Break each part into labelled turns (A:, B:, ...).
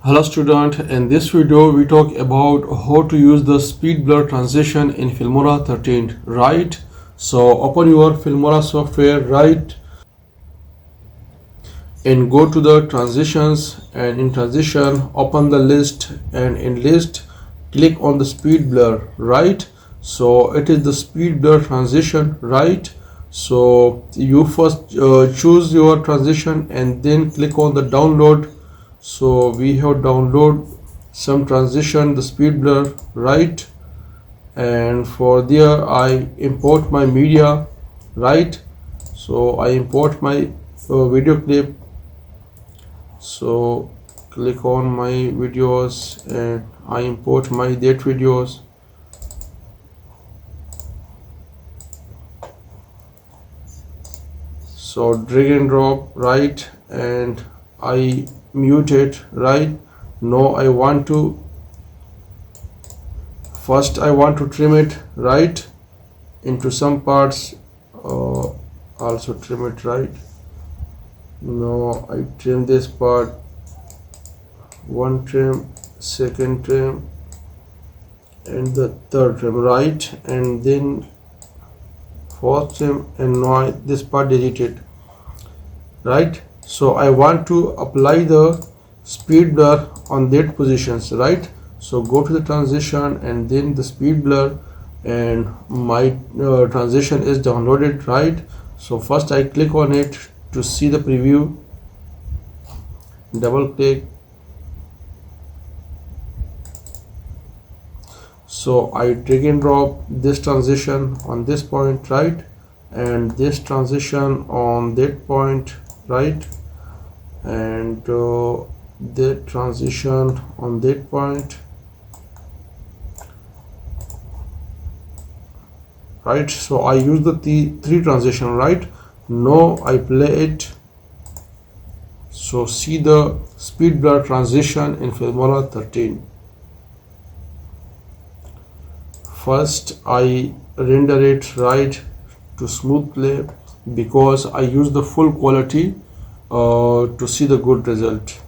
A: Hello student, in this video we talk about how to use the speed blur transition in Filmora 13, right? So open your Filmora software, right, and go to the transitions, and in transition open the list, and in list click on the speed blur, right? So it is the speed blur transition, right? So you first choose your transition and then click on the download. So we have download some transition, the speed blur, right? And for there I import my media, right? So I import my video clip. So click on my videos and I import my that videos. So drag and drop, right, and I mute it, right? Now I want to trim it, right, into some parts, also trim it, right? Now I trim this part, one trim, second trim, and the third trim, right, and then fourth trim, and now this part deleted, right? So I want to apply the speed blur on that positions, right? So go to the transition and then the speed blur, and my transition is downloaded, right? So first I click on it to see the preview, double click. So I drag and drop this transition on this point, right, and this transition on that point, right, and that transition on that point, right? So I use the three transition, right? Now I play it. So see the speed blur transition in Filmora 13. First I render it, right, to smooth play, because I use the full quality to see the good result.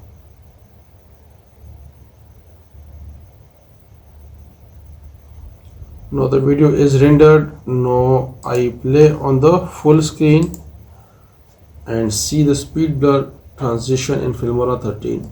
A: Now the video is rendered. Now I play on the full screen and see the speed blur transition in Filmora 13.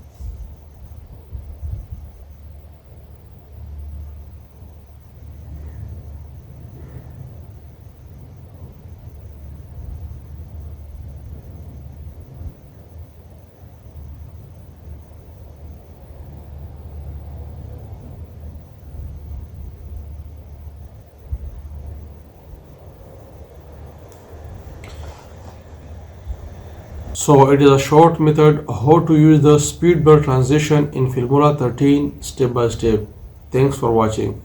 A: So it is a short method how to use the speed blur transition in Filmora 13 step by step. Thanks for watching.